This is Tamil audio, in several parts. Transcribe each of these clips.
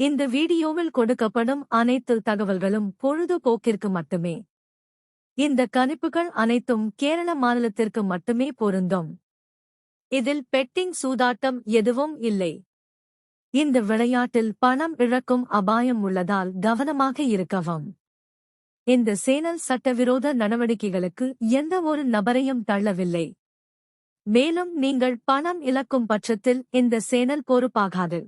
இந்த வீடியோவில் கொடுக்கப்படும் அனைத்து தகவல்களும் பொழுதுபோக்கிற்கு மட்டுமே. இந்த கணிப்புகள் அனைத்தும் கேரள மாநிலத்திற்கு மட்டுமே பொருந்தும். இதில் பெட்டிங் சூதாட்டம் எதுவும் இல்லை. இந்த விளையாட்டில் பணம் இழக்கும் அபாயம் உள்ளதால் கவனமாக இருக்கவும். இந்த சேனல் சட்டவிரோத நடவடிக்கைகளுக்கு எந்த ஒரு நபரையும் தள்ளவில்லை. மேலும் நீங்கள் பணம் இழக்கும் பட்சத்தில் இந்த சேனல் பொறுப்பாகாது.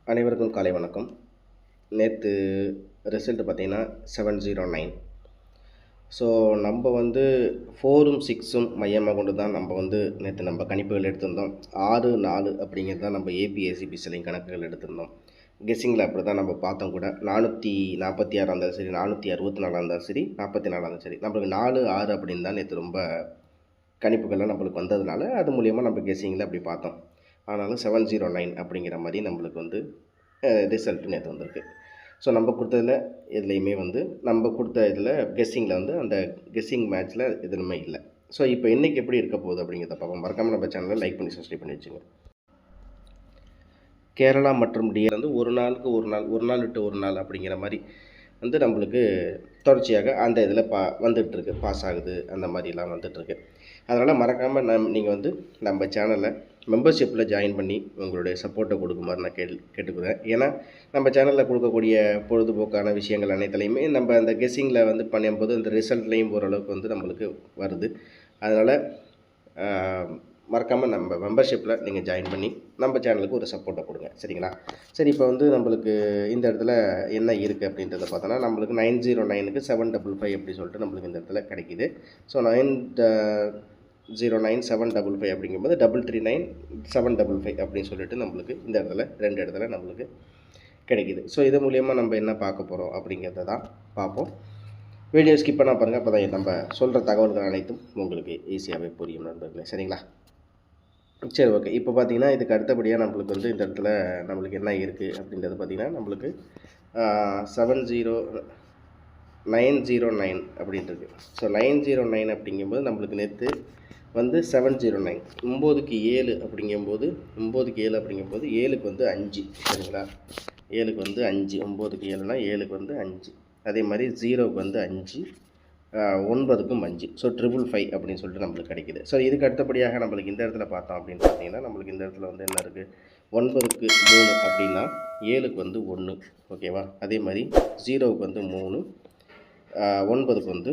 அனைவருக்கும் காலை வணக்கம். நேற்று ரிசல்ட் பார்த்திங்கன்னா 709. ஸோ நம்ம வந்து 4ம் 6ம் மையமாக கொண்டு தான் நேற்று நம்ம கணிப்புகள் எடுத்திருந்தோம். 6 4 அப்படிங்கிறது தான் நம்ம ஏபிஎஸ்சிபி சிலை கணக்குகள் எடுத்திருந்தோம். கெஸ்ஸிங்கில் அப்படி தான் நம்ம பார்த்தோம் கூட. 446 இருந்தாலும் சரி, 464 இருந்தாலும் சரி, 44 இருந்தாலும் சரி, நம்மளுக்கு 4 6 அப்படின்னு தான் நேற்று ரொம்ப கணிப்புகள்லாம் நம்மளுக்கு வந்ததுனால அது மூலியமாக நம்ம கெஸ்ஸிங்கில் அப்படி பார்த்தோம். ஆனாலும் 709 அப்படிங்கிற மாதிரி நம்மளுக்கு ரிசல்ட்டு நேற்று வந்திருக்கு. ஸோ நம்ம கொடுத்ததில் எதுலேயுமே நம்ம கொடுத்த இதில் கெஸ்ஸிங்கில் அந்த கெஸ்ஸிங் மேட்ச்சில் எதுவுமே இல்லை. ஸோ இப்போ இன்றைக்கி எப்படி இருக்க போகுது அப்படிங்கிறத பார்ப்போம். மறக்காமல் நம்ம சேனலில் லைக் பண்ணி சப்ஸ்கிரைப் பண்ணி வச்சுங்க. கேரளா மற்றும் டிஆர் ஒரு நாளுக்கு ஒரு நாள் விட்டு ஒரு நாள் அப்படிங்கிற மாதிரி நம்மளுக்கு தொடர்ச்சியாக அந்த இதில் வந்துட்டுருக்கு, பாஸ் ஆகுது, அந்த மாதிரிலாம் வந்துட்டுருக்கு. அதனால் மறக்காமல் நீங்கள் நம்ம சேனலில் மெம்பர்ஷிப்பில் ஜாயின் பண்ணி உங்களுடைய சப்போர்ட்டை கொடுக்குமாறு நான் கேட்டுக்கிறேன். ஏன்னா நம்ம சேனலில் கொடுக்கக்கூடிய பொழுதுபோக்கான விஷயங்கள் அனைத்துலையுமே நம்ம அந்த கெஸ்ஸிங்கில் பண்ணும்போது அந்த ரிசல்ட்லேயும் ஓரளவுக்கு நம்மளுக்கு வருது. அதனால் மறக்காமல் நம்ம மெம்பர்ஷிப்பில் நீங்கள் ஜாயின் பண்ணி நம்ம சேனலுக்கு ஒரு சப்போர்ட்டை கொடுங்க, சரிங்களா? சரி, இப்போ நம்மளுக்கு இந்த இடத்துல என்ன இருக்குது அப்படின்றத பார்த்தோன்னா, நம்மளுக்கு 909க்கு 755 அப்படி சொல்லிட்டு நம்மளுக்கு இந்த இடத்துல கிடைக்கிது. ஸோ 909 755 அப்படிங்கும்போது 339 755 அப்படின்னு சொல்லிட்டு நம்மளுக்கு இந்த இடத்துல 2 இடத்துல நம்மளுக்கு கிடைக்கிது. ஸோ இது மூலியமாக நம்ம என்ன பார்க்க போகிறோம் அப்படிங்கிறத தான் பார்ப்போம். வீடியோ ஸ்கிப் பண்ணால் பாருங்கள், அப்போ தான் நம்ம சொல்கிற தகவல்கள் அனைத்தும் உங்களுக்கு ஈஸியாகவே புரியும் நண்பர்களே, சரிங்களா? சரி, ஓகே. இப்போ பார்த்தீங்கன்னா இதுக்கு அடுத்தபடியாக நம்மளுக்கு இந்த இடத்துல நம்மளுக்கு என்ன இருக்குது அப்படின்றது பார்த்திங்கன்னா, நம்மளுக்கு 909 அப்படின்றது. ஸோ 909 அப்படிங்கும்போது நம்மளுக்கு நேற்று 709 9க்கு 7 அப்படிங்கும்போது 7க்கு 5, சரிங்களா? 7க்கு 5, 9க்கு 7னா 7க்கு 5. அதே மாதிரி 0க்கு 5, 9க்கும் 5. ஸோ 555 அப்படின்னு சொல்லிட்டு நம்மளுக்கு கிடைக்கிது. ஸோ இதுக்கு அடுத்தபடியாக நம்மளுக்கு இந்த இடத்துல பார்த்தோம் அப்படின்னு பார்த்தீங்கன்னா, நம்மளுக்கு இந்த இடத்துல என்ன இருக்குது, 9க்கு 3 அப்படின்னா 7க்கு 1, ஓகேவா? அதே மாதிரி 0க்கு 3, 9க்கு 9,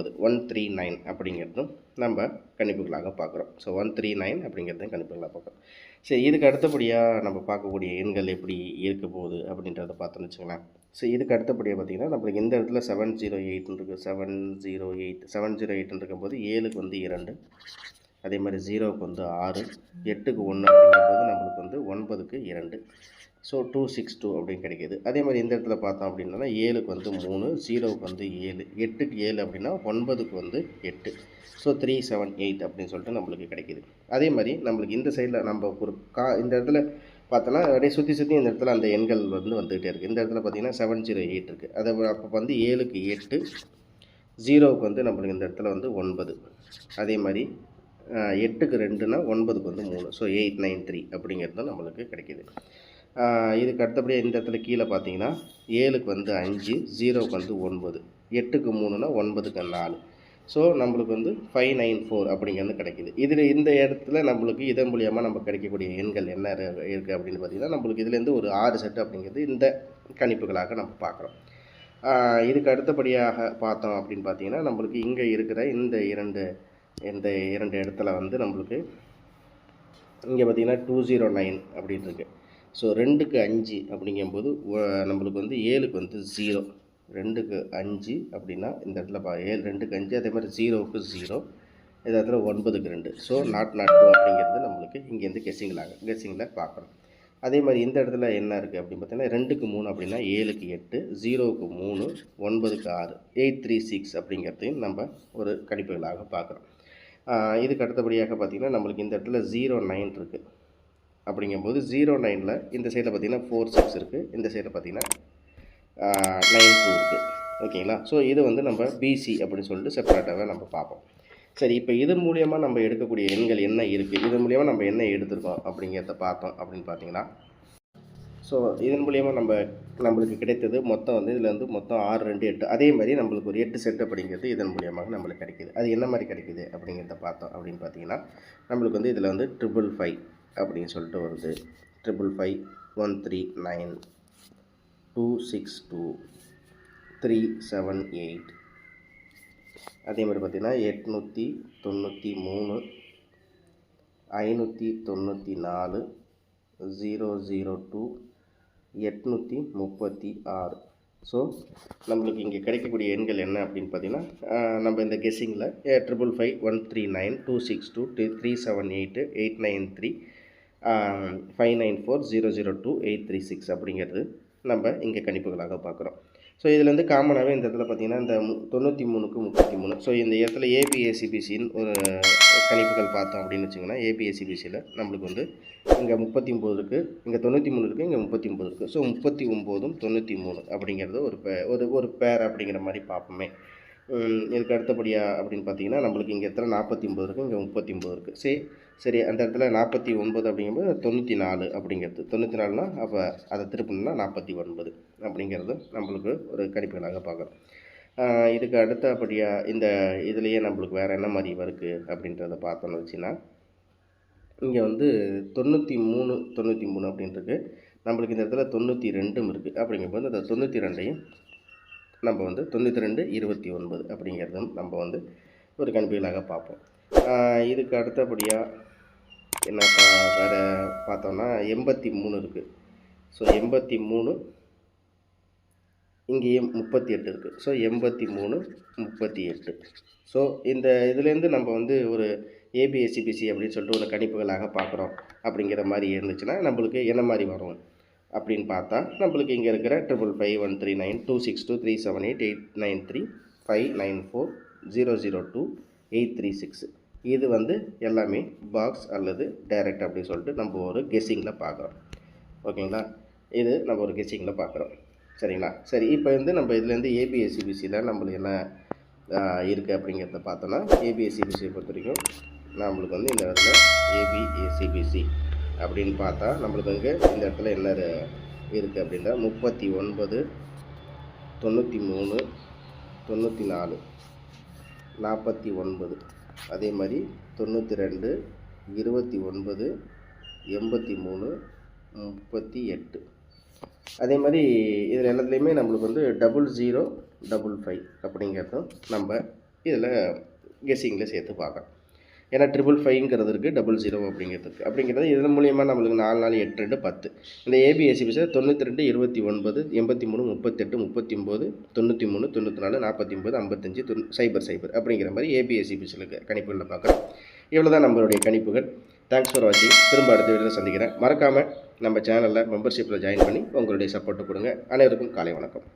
139 அப்படிங்கிறதும் நம்ம கணிப்புகளாக பார்க்குறோம். ஸோ 139 அப்படிங்கிறதையும் கணிப்புகளாக பார்க்குறோம். சரி, இதுக்கு அடுத்தபடியாக நம்ம பார்க்கக்கூடிய எண்கள் எப்படி இருக்க போகுது அப்படின்றத பார்த்தோன்னு வச்சுக்கலாம். ஸோ இதுக்கு அடுத்தபடியாக பார்த்திங்கன்னா, நம்மளுக்கு இந்த இடத்துல 708 இருக்குது. 708 இருக்கும்போது 7க்கு 2, அதே மாதிரி 0க்கு 6, 8க்கு 1 அப்படிங்கும்போது நம்மளுக்கு 9க்கு 2. ஸோ 262 அப்படின்னு கிடைக்கிது. அதே மாதிரி இந்த இடத்துல பார்த்தோம் அப்படின்னா 7க்கு 3, 0க்கு 7, 8க்கு 7 அப்படின்னா 9க்கு 8. ஸோ 378 அப்படின்னு சொல்லிட்டு நம்மளுக்கு கிடைக்கிது. அதே மாதிரி நம்மளுக்கு இந்த சைடில் நம்ம ஒரு இந்த இடத்துல பார்த்தோன்னா அப்படியே சுற்றி இந்த இடத்துல அந்த எண்கள் வந்துகிட்டே இருக்குது. இந்த இடத்துல பார்த்திங்கன்னா 708 இருக்குது. அதை அப்போ 7க்கு 8, 0க்கு நம்மளுக்கு இந்த இடத்துல 9. அதே மாதிரி 8க்கு 2னா 9க்கு 3. ஸோ 893 அப்படிங்கிறது நம்மளுக்கு கிடைக்கிது. இதுக்கு அடுத்தபடியாக இந்த இடத்துல கீழே பார்த்தீங்கன்னா 7க்கு 5, 0க்கு 9, 8க்கு 3னா 9க்கு 4. ஸோ நம்மளுக்கு 594 அப்படிங்கிறது கிடைக்கிது. இதில் இந்த இடத்துல நம்மளுக்கு இதன் மூலியமாக நம்ம கிடைக்கக்கூடிய எண்கள் என்ன இருக்குது அப்படின்னு பார்த்திங்கன்னா, நம்மளுக்கு இதுலேருந்து ஒரு 6 செட்டு அப்படிங்கிறது இந்த கணிப்புகளாக நம்ம பார்க்குறோம். இதுக்கு அடுத்தபடியாக பார்த்தோம் அப்படின்னு பார்த்தீங்கன்னா, நம்மளுக்கு இங்கே இருக்கிற இந்த இரண்டு இடத்துல நம்மளுக்கு இங்கே பார்த்திங்கன்னா 209 அப்படின்னு இருக்குது. ஸோ 2க்கு 5 அப்படிங்கும்போது நம்மளுக்கு 7க்கு 0, 2க்கு 5 அப்படின்னா இந்த இடத்துல 2க்கு 5, அதே மாதிரி 0க்கு 0, இந்த இடத்துல 9க்கு 2. ஸோ 002 அப்படிங்கிறது நம்மளுக்கு இங்கேருந்து கெஸ்ஸிங்கில் பார்க்குறோம். அதே மாதிரி இந்த இடத்துல என்ன இருக்குது அப்படின்னு பார்த்தீங்கன்னா, 2க்கு 3 அப்படின்னா 7க்கு 8, 0க்கு 3, 9க்கு 6, 836 அப்படிங்கிறதையும் நம்ம ஒரு கணிப்புகளாக பார்க்குறோம். இதுக்கு அடுத்தபடியாக பார்த்திங்கன்னா, நம்மளுக்கு இந்த இடத்துல 09 இருக்குது. அப்படிங்கும்போது 09ல் இந்த சைடில் பார்த்திங்கன்னா 46 இருக்குது, இந்த சைடில் பார்த்திங்கன்னா 92 இருக்குது, ஓகேங்களா? ஸோ இது நம்ம பிசி அப்படின்னு சொல்லிட்டு செப்பரேட்டாகவே நம்ம பார்ப்போம். சரி, இப்போ இது மூலியமா நம்ம எடுக்கக்கூடிய எண்கள் என்ன இருக்குது, இது மூலியமா நம்ம என்ன எடுத்திருக்கோம் அப்படிங்கிறத பார்த்தோம் அப்படின்னு பார்த்தீங்கன்னா, ஸோ இதன் மூலியமா நம்மளுக்கு கிடைத்தது மொத்தம் வந்து இதில் வந்து மொத்தம் 6, 2, 8. அதே மாதிரி நம்மளுக்கு ஒரு 8 செட் அப்படிங்கிறது இதன் மூலியமாக நம்மளுக்கு கிடைக்கிது. அது என்ன மாதிரி கிடைக்கிது அப்படிங்கிறத பார்த்தோம் அப்படின்னு பார்த்தீங்கன்னா, நம்மளுக்கு வந்து இதில் வந்து 555 அப்படின்னு சொல்லிட்டு வருது. 555, 139, 262, 378. அதே மாதிரி பார்த்தீங்கன்னா 893, 594, 002, 836. ஸோ நம்மளுக்கு இங்கே கிடைக்கக்கூடிய எண்கள் என்ன அப்படின்னு பார்த்தீங்கன்னா, நம்ம இந்த கெஸ்ஸிங்கில் 555, 139, 262, 378, 893, 594, 002, 836 அப்படிங்கிறது நம்ம இங்கே கணிப்புகளாக பார்க்குறோம். ஸோ இதில் வந்து காமனாகவே இந்த இடத்துல பார்த்திங்கன்னா இந்த 93க்கு 33. ஸோ இந்த இடத்துல ஏபிஎஸ்சிபிசின்னு ஒரு கணிப்புகள் பார்த்தோம் அப்படின்னு வச்சிங்கன்னா, ஏபிஎஸ்சிபிசியில் நம்மளுக்கு வந்து இங்கே 39 இருக்குது, இங்கே 93 இருக்குது, இங்கே 39 இருக்குது. ஸோ 39ம் 93 அப்படிங்கிறது ஒரு பேர் அப்படிங்கிற மாதிரி பார்ப்போமே. இதுக்கு அடுத்தபடியாக அப்படின்னு பார்த்தீங்கன்னா, நம்மளுக்கு இங்கே இடத்துல 49 இருக்குது, இங்கே 39 இருக்குது. சரி அந்த இடத்துல 49 அப்படிங்கும்போது 94 அப்படிங்கிறது 94னா அப்போ அதை திருப்பணும்னா 49 அப்படிங்கிறது நம்மளுக்கு ஒரு கணிப்புகளாக பார்க்குறோம். இதுக்கு அடுத்தபடியாக இந்த இதுலேயே நம்மளுக்கு வேறு என்ன மாதிரி இருக்குது அப்படின்றத பார்த்தோன்னு வச்சுன்னா, இங்கே வந்து 93 அப்படின்றது நம்மளுக்கு இந்த இடத்துல 92 இருக்குது. அப்படிங்கும்போது அந்த 92ஐயும் நம்ம வந்து 92, 29 அப்படிங்கிறதும் நம்ம வந்து ஒரு கணிப்புகளாக பார்ப்போம். இதுக்கு அடுத்தபடியாக என்ன வேறு பார்த்தோம்னா 83 இருக்குது. ஸோ 83, இங்கேயும் 38 இருக்குது. ஸோ 83, 38. ஸோ இந்த இதுலேருந்து நம்ம வந்து ஒரு ஏபிஎஸ்சிபிசி அப்படின்னு சொல்லிட்டு ஒரு கணிப்புகளாக பார்க்குறோம் அப்படிங்கிற மாதிரி இருந்துச்சுன்னா நம்மளுக்கு என்ன மாதிரி வரும் அப்படின்னு பார்த்தா, நம்மளுக்கு இங்கே இருக்கிற 555, 139, 262, 378, 893, 594, 002, 836 இது வந்து எல்லாமே பாக்ஸ் அல்லது டைரக்ட் அப்படின்னு சொல்லிட்டு நம்ம ஒரு கெஸ்ஸிங்கில் பார்க்குறோம். ஓகேங்களா, இது நம்ம ஒரு கெஸ்ஸிங்கில் பார்க்குறோம். சரிங்களா. சரி, இப்போ வந்து நம்ம இதுலேருந்து ஏபிஎஸ்சிபிசியில் நம்மளுக்கு என்ன இருக்குது அப்படிங்கிறத பார்த்தோன்னா, ஏபிஎஸ்சிபிசியை பொறுத்த வரைக்கும் நம்மளுக்கு வந்து இந்த இடத்துல ஏபிஎஸ்சிபிசி அப்படின்னு பார்த்தா நம்மளுக்கு அங்கே இந்த இடத்துல என்ன இருக்குது அப்படின்னா 39, 93, 94, 49, அதே மாதிரி 92, 29, 83, 38. அதே மாதிரி இதில் எல்லாத்துலேயுமே நம்மளுக்கு வந்து 0055 அப்படிங்கிறதும் நம்ம இதில் கெஸ்ஸிங்கில் சேர்த்து பார்க்குறோம். ஏன்னா 555ங்கிறது இருக்குது, 00 அப்படிங்கிறது இதன் மூலியமாக நம்மளுக்கு 4, 4, 8, 2, 10. இந்த ஏபிஎஸ்சிபிசியில் 92, 29, 83, 38, 39, 93, 94, 49, 55, 00 அப்படிங்கிற மாதிரி ஏபிஎஸ்சிபிசியில் கணிப்புகளில் பார்க்குறோம். இவ்வளோ தான் நம்மளுடைய கணிப்புகள். தேங்க்ஸ் ஃபார் வாட்சிங். திரும்ப அடுத்த வீடியோவில் சந்திக்கிறேன். மறக்காமல் நம்ம சேனலில் மெம்பர்ஷிப்பில் ஜாயின் பண்ணி உங்களுடைய சப்போர்ட்டு கொடுங்க. அனைவருக்கும் காலை வணக்கம்.